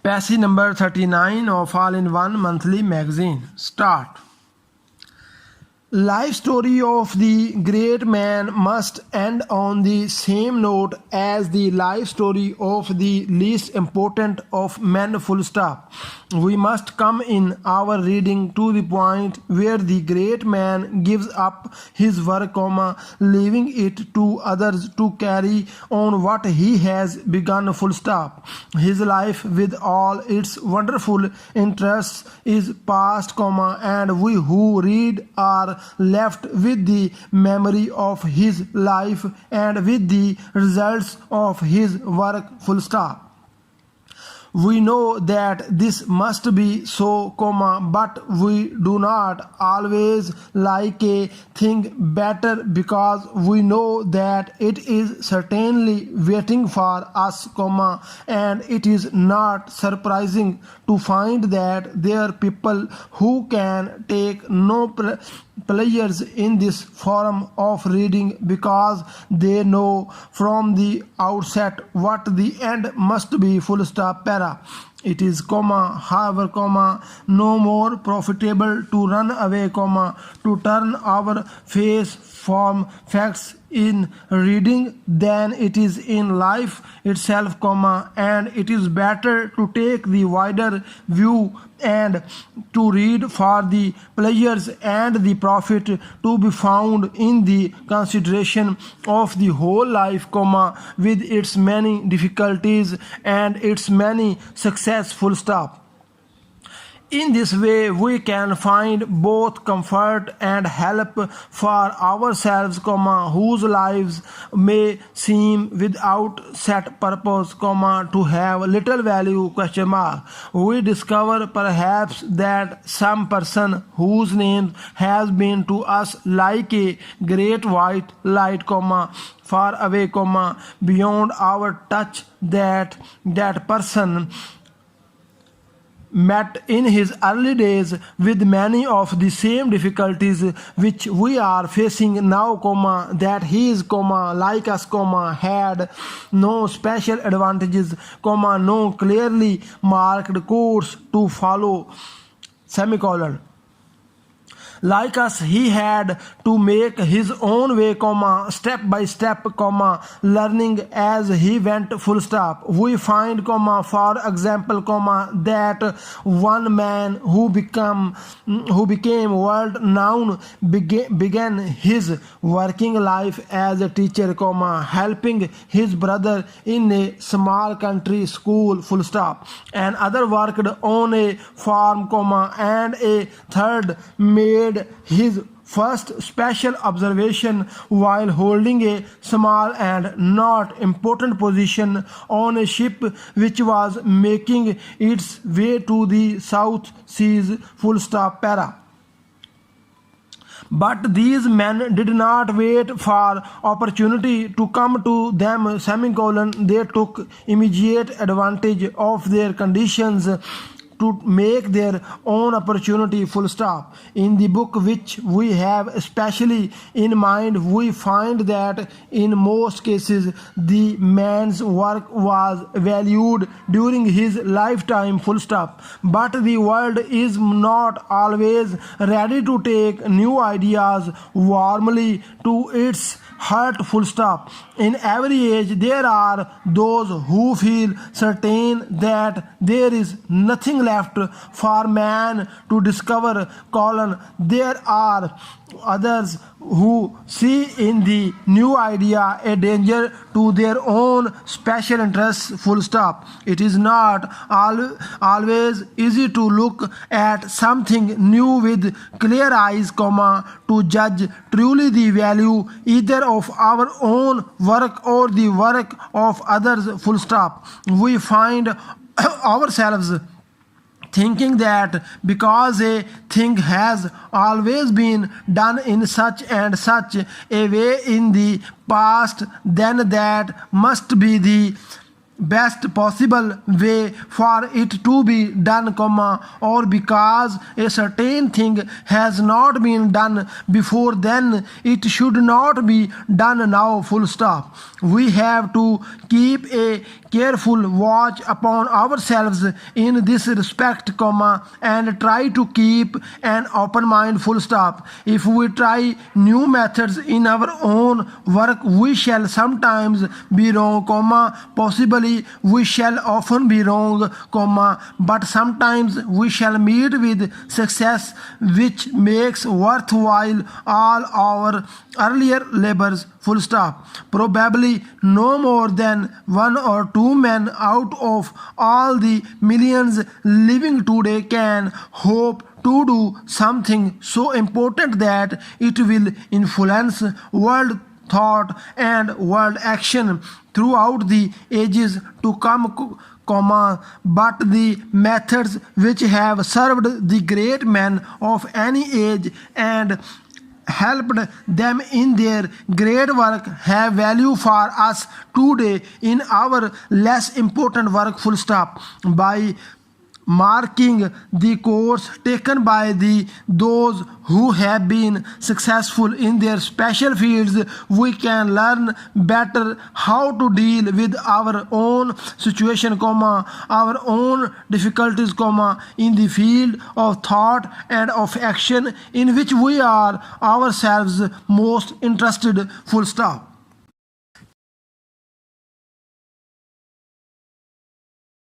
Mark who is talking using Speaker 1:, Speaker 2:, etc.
Speaker 1: Passage number 39 of All-in-One Monthly Magazine. Start. Life story of the great man must end on the same note as the life story of the least important of men. Full stop. We must come in our reading to the point where the great man gives up his work, leaving it to others to carry on what he has begun. Full stop. His life with all its wonderful interests is past, and we who read are left with the memory of his life and with the results of his work. Full stop. We know that this must be so, but we do not always like a thing better because we know that it is certainly waiting for us, and it is not surprising to find that there are people who can take no pleasures in this form of reading because they know from the outset what the end must be. Full stop. It is, however, no more profitable to run away, to turn our face from facts in reading than it is in life itself, and it is better to take the wider view and to read for the pleasures and the profit to be found in the consideration of the whole life, with its many difficulties and its many success. Full stop. In this way, we can find both comfort and help for ourselves, whose lives may seem without set purpose, to have little value, ? We discover perhaps that some person whose name has been to us like a great white light, far away, beyond our touch, that person met in his early days with many of the same difficulties which we are facing now, that he is, like us, had no special advantages, no clearly marked course to follow, Like us, he had to make his own way, step by step, learning as he went. Full stop. We find, for example, that one man who became world known began his working life as a teacher, helping his brother in a small country school. Full stop. Another worked on a farm, and a third made his first special observation while holding a small and not important position on a ship which was making its way to the South Seas. Full stop. But these men did not wait for opportunity to come to them, They took immediate advantage of their conditions to make their own opportunity. Full stop. In the book which we have especially in mind, we find that in most cases the man's work was valued during his lifetime. Full stop. But the world is not always ready to take new ideas warmly to its heart. Full stop. In every age there are those who feel certain that there is nothing left for man to discover, there are others who see in the new idea a danger to their own special interests. Full stop. It is not always easy to look at something new with clear eyes, to judge truly the value either of our own work or the work of others. Full stop. We find ourselves thinking that because a thing has always been done in such and such a way in the past, then that must be the best possible way for it to be done, or because a certain thing has not been done before, then it should not be done now. Full stop. We have to keep a careful watch upon ourselves in this respect, comma, and try to keep an open mind, full stop. If we try new methods in our own work, we shall sometimes be wrong, comma, possibly we shall often be wrong, comma, but sometimes we shall meet with success which makes worthwhile all our earlier labors, full stop. Probably no more than 1 or 2 men out of all the millions living today can hope to do something so important that it will influence world thought and world action throughout the ages to come, comma, but the methods which have served the great men of any age and helped them in their great work have value for us today in our less important work, full stop. By marking the course taken by those who have been successful in their special fields, we can learn better how to deal with our own situation, comma, our own difficulties, comma, in the field of thought and of action in which we are ourselves most interested, full stop.